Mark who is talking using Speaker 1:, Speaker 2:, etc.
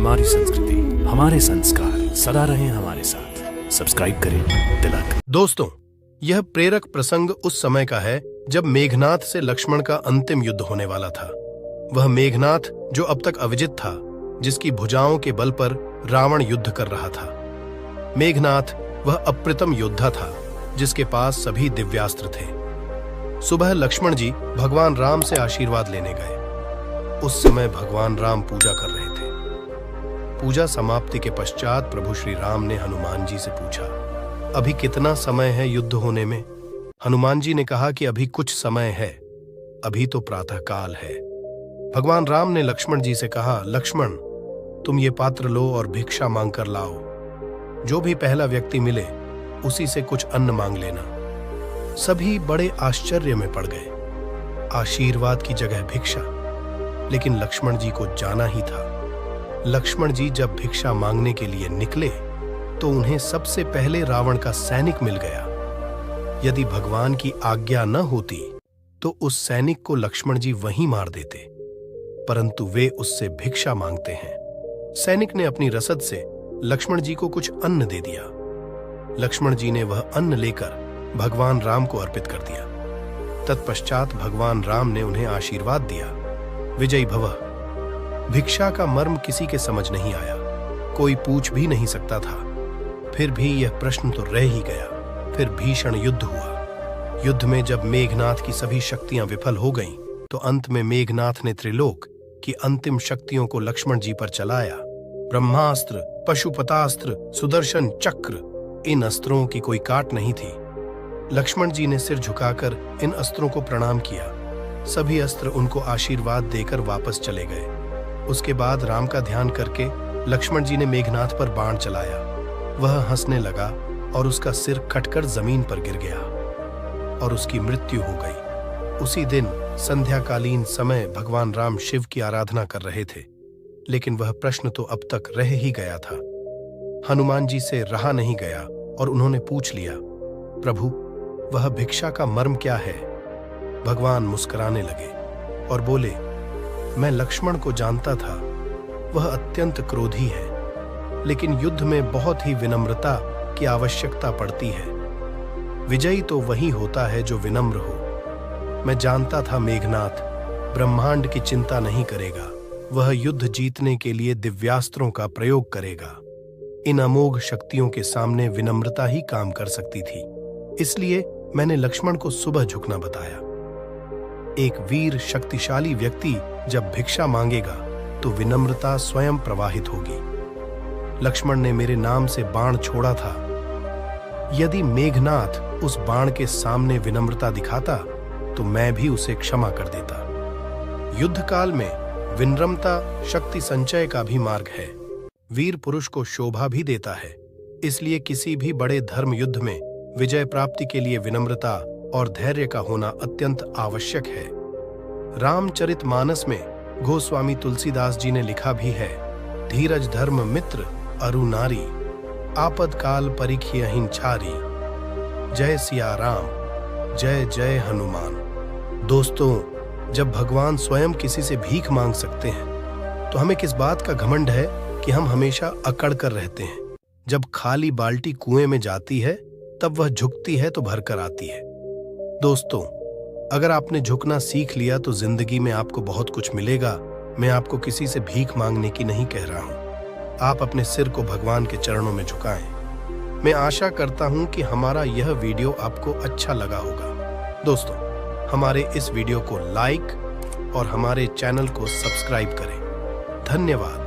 Speaker 1: हमारी संस्कृति, हमारे संस्कार सदा रहें हमारे साथ। सब्सक्राइब करें तिलक।
Speaker 2: दोस्तों, यह प्रेरक प्रसंग उस समय का है जब मेघनाथ से लक्ष्मण का अंतिम युद्ध होने वाला था। वह मेघनाथ जो अब तक अविजित था, जिसकी भुजाओं के बल पर रावण युद्ध कर रहा था। मेघनाथ वह अप्रतिम योद्धा था जिसके पास सभी दिव्यास्त्र थे। सुबह लक्ष्मण जी भगवान राम से आशीर्वाद लेने गए। उस समय भगवान राम पूजा कर रहे थे। पूजा समाप्ति के पश्चात प्रभु श्री राम ने हनुमान जी से पूछा, अभी कितना समय है युद्ध होने में? हनुमान जी ने कहा कि अभी कुछ समय है, अभी तो प्रातः काल है। भगवान राम ने लक्ष्मण जी से कहा, लक्ष्मण, तुम ये पात्र लो और भिक्षा मांग कर लाओ। जो भी पहला व्यक्ति मिले उसी से कुछ अन्न मांग लेना। सभी बड़े आश्चर्य में पड़ गए। आशीर्वाद की जगह भिक्षा। लेकिन लक्ष्मण जी को जाना ही था। लक्ष्मण जी जब भिक्षा मांगने के लिए निकले तो उन्हें सबसे पहले रावण का सैनिक मिल गया। यदि भगवान की आज्ञा न होती तो उस सैनिक को लक्ष्मण जी वहीं मार देते, परंतु वे उससे भिक्षा मांगते हैं। सैनिक ने अपनी रसद से लक्ष्मण जी को कुछ अन्न दे दिया। लक्ष्मण जी ने वह अन्न लेकर भगवान राम को अर्पित कर दिया। तत्पश्चात भगवान राम ने उन्हें आशीर्वाद दिया, विजयी भवः। भिक्षा का मर्म किसी के समझ नहीं आया, कोई पूछ भी नहीं सकता था। फिर भी यह प्रश्न तो रह ही गया। फिर भीषण युद्ध हुआ। युद्ध में जब मेघनाथ की सभी शक्तियां विफल हो गईं, तो अंत में मेघनाथ ने त्रिलोक की अंतिम शक्तियों को लक्ष्मण जी पर चलाया। ब्रह्मास्त्र, पशुपतास्त्र, सुदर्शन चक्र, इन अस्त्रों की कोई काट नहीं थी। लक्ष्मण जी ने सिर झुकाकर इन अस्त्रों को प्रणाम किया। सभी अस्त्र उनको आशीर्वाद देकर वापस चले गए। उसके बाद राम का ध्यान करके लक्ष्मण जी ने मेघनाथ पर बाण चलाया। वह हंसने लगा और उसका सिर कटकर जमीन पर गिर गया और उसकी मृत्यु हो गई। उसी दिन संध्याकालीन समय भगवान राम शिव की आराधना कर रहे थे, लेकिन वह प्रश्न तो अब तक रह ही गया था। हनुमान जी से रहा नहीं गया और उन्होंने पूछ लिया, प्रभु, वह भिक्षा का मर्म क्या है? भगवान मुस्कुराने लगे और बोले, मैं लक्ष्मण को जानता था। वह अत्यंत क्रोधी है, लेकिन युद्ध में बहुत ही विनम्रता की आवश्यकता पड़ती है। विजयी तो वही होता है जो विनम्र हो। मैं जानता था मेघनाथ ब्रह्मांड की चिंता नहीं करेगा। वह युद्ध जीतने के लिए दिव्यास्त्रों का प्रयोग करेगा। इन अमोघ शक्तियों के सामने विनम्रता ही काम कर सकती थी। इसलिए मैंने लक्ष्मण को सुबह झुकना बताया। एक वीर शक्तिशाली व्यक्ति जब भिक्षा मांगेगा तो विनम्रता स्वयं प्रवाहित होगी। लक्ष्मण ने मेरे नाम से बाण छोड़ा था। यदि मेघनाथ उस बाण के सामने विनम्रता दिखाता तो मैं भी उसे क्षमा कर देता। युद्ध काल में विनम्रता शक्ति संचय का भी मार्ग है। वीर पुरुष को शोभा भी देता है। इसलिए किसी भी बड़े धर्म युद्ध में विजय प्राप्ति के लिए विनम्रता और धैर्य का होना अत्यंत आवश्यक है। रामचरितमानस में गोस्वामी तुलसीदास जी ने लिखा भी है, धीरज धर्म मित्र अरु नारी, आपद काल परिखियहिं छारी, जय सिया राम, जय जय हनुमान। दोस्तों, जब भगवान स्वयं किसी से भीख मांग सकते हैं तो हमें किस बात का घमंड है कि हम हमेशा अकड़ कर रहते हैं। जब खाली बाल्टी कुएं में जाती है तब वह झुकती है तो भरकर आती है। दोस्तों, अगर आपने झुकना सीख लिया तो जिंदगी में आपको बहुत कुछ मिलेगा। मैं आपको किसी से भीख मांगने की नहीं कह रहा हूं। आप अपने सिर को भगवान के चरणों में झुकाएं। मैं आशा करता हूं कि हमारा यह वीडियो आपको अच्छा लगा होगा। दोस्तों, हमारे इस वीडियो को लाइक और हमारे चैनल को सब्सक्राइब करें। धन्यवाद।